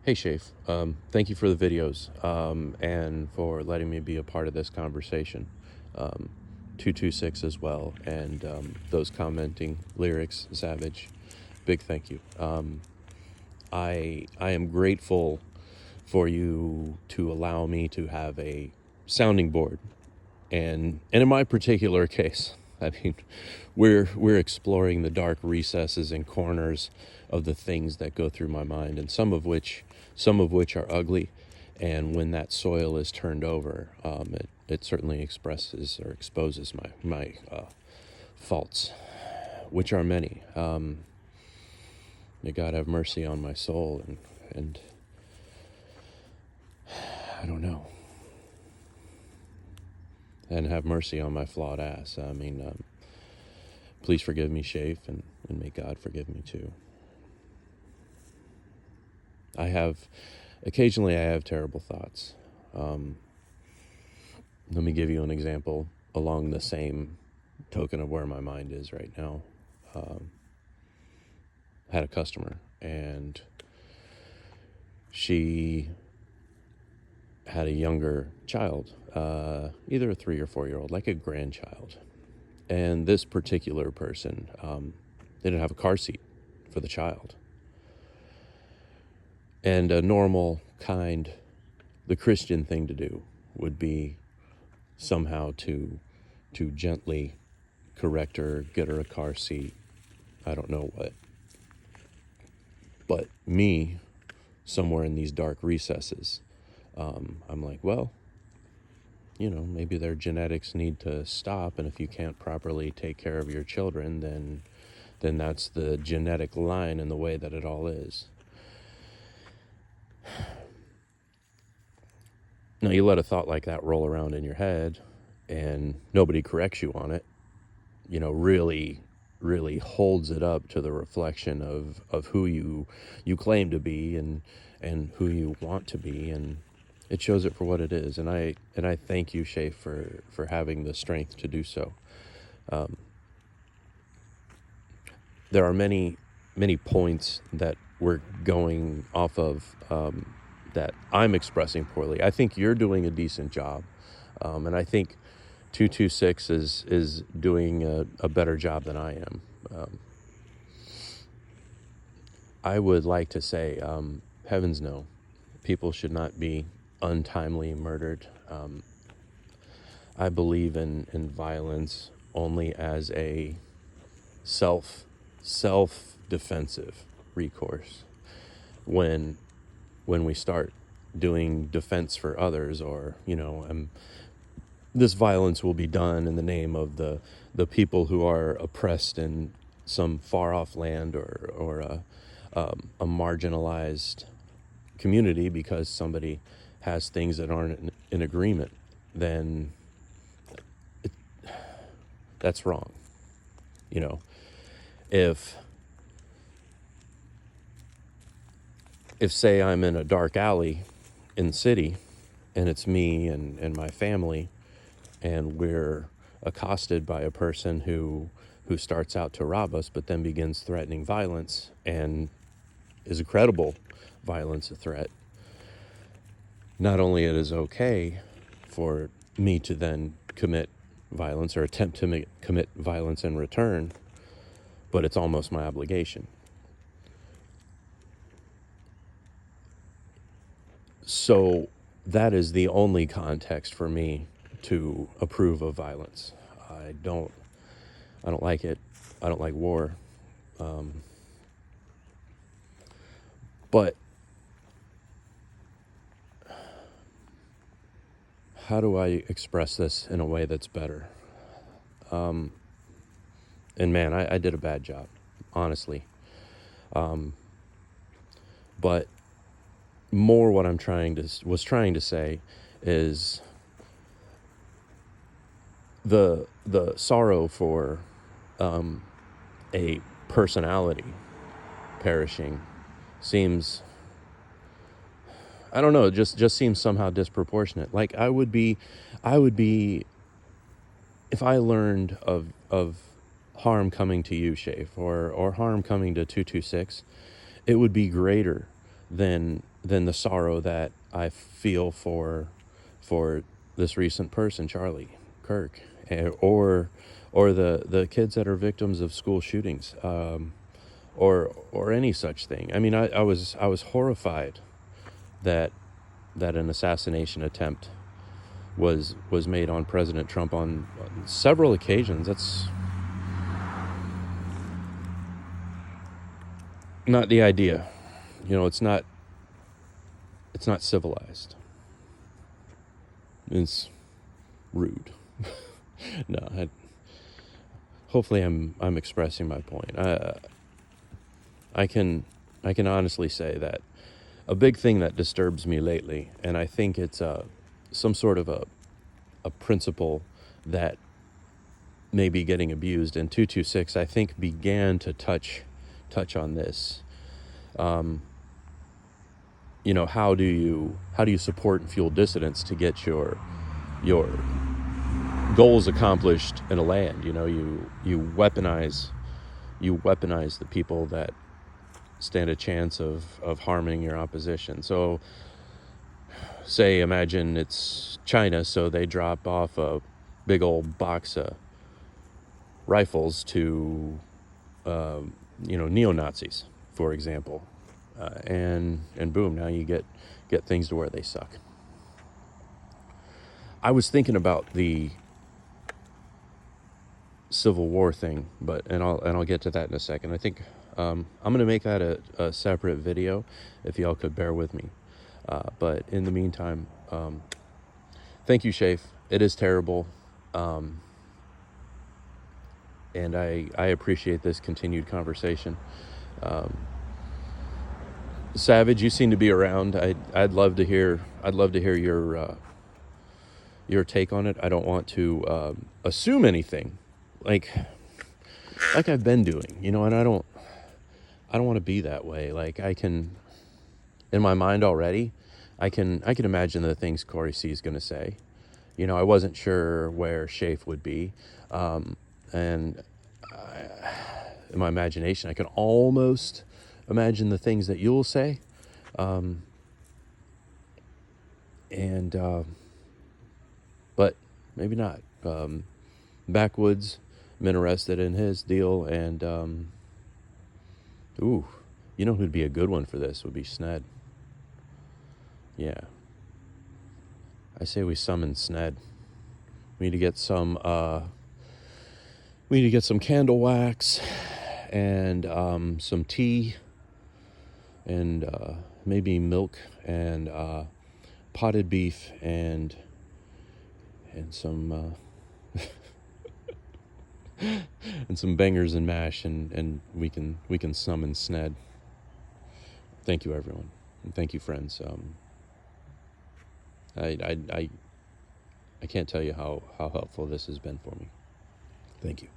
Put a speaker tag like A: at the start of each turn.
A: Hey, Shafe. Thank you for the videos and for letting me be a part of this conversation. Um, 226 as well, and those commenting lyrics, Savage. Big thank you. I am grateful for you to allow me to have a sounding board, and in my particular case, I mean, we're exploring the dark recesses and corners of the things that go through my mind, and some of which are ugly. And when that soil is turned over, it certainly expresses or exposes my faults, which are many. May God have mercy on my soul, and I don't know, and have mercy on my flawed ass. I mean, please forgive me, Shafe, and may God forgive me too. Occasionally I have terrible thoughts. Let me give you an example along the same token of where my mind is right now. Had a customer, and she had a younger child, either a 3 or 4 year old, like a grandchild. And this particular person didn't have a car seat for the child. And a normal, kind, the Christian thing to do would be somehow to gently correct her, get her a car seat, I don't know what. But me, somewhere in these dark recesses, I'm like, well, maybe their genetics need to stop, and if you can't properly take care of your children, then that's the genetic line and the way that it all is. Now, you let a thought like that roll around in your head, and nobody corrects you on it, really, really holds it up to the reflection of who you claim to be and who you want to be, and it shows it for what it is. And I thank you, Shay, for having the strength to do so. There are many points that we're going off of that I'm expressing poorly. I think you're doing a decent job, and I think 226 is doing a better job than I am. I would like to say, heavens no, people should not be untimely murdered. I believe in violence only as a self-defensive recourse. When we start doing defense for others, or this violence will be done in the name of the people who are oppressed in some far off land, or a marginalized community, because somebody has things that aren't in agreement, then that's wrong. If say I'm in a dark alley in the city, and it's me and my family, and we're accosted by a person who starts out to rob us, but then begins threatening violence, and is a credible violence a threat, not only it is okay for me to then commit violence or attempt to commit violence in return, but it's almost my obligation. So that is the only context for me to approve of violence. I don't like it. I don't like war. But how do I express this in a way that's better? And man, I did a bad job, honestly. But more what I'm was trying to say is the sorrow for a personality perishing seems, I don't know, just seems somehow disproportionate. Like I would be if I learned of harm coming to you, Shafe, or harm coming to 226, it would be greater than the sorrow that I feel for this recent person, Charlie Kirk, or the kids that are victims of school shootings, or any such thing. I mean, I was horrified that an assassination attempt was made on President Trump on several occasions. That's not the idea. You know, it's not civilized. It's rude. No, hopefully I'm expressing my point. I can honestly say that a big thing that disturbs me lately, and I think it's some sort of a principle that may be getting abused, and 226 I think began to touch on this. You know, how do you support and fuel dissidents to get your goals accomplished in a land? You know, you weaponize the people that stand a chance of harming your opposition. So imagine it's China, so they drop off a big old box of rifles to neo-Nazis, for example, and boom, now you get things to where they suck. I was thinking about the Civil War thing, and I'll get to that in a second. I think I'm going to make that a separate video, if y'all could bear with me. But in the meantime, thank you, Shafe. It is terrible, and I appreciate this continued conversation. Savage, you seem to be around. I'd love to hear your take on it. I don't want to assume anything, like I've been doing, you know, and I don't want to be that way. Like, I can, in my mind already, I can imagine the things Corey C is going to say. You know, I wasn't sure where Shafe would be, and in my imagination, I can almost imagine the things that you'll say, but maybe not. Backwoods, I'm interested in his deal, and you know who'd be a good one for this would be Sned. Yeah, I say we summon Sned. We need to get some candle wax and some tea and maybe milk and potted beef and some and some bangers and mash, and we can summon Sned. Thank you, everyone, and thank you, friends. I can't tell you how helpful this has been for me. Thank you.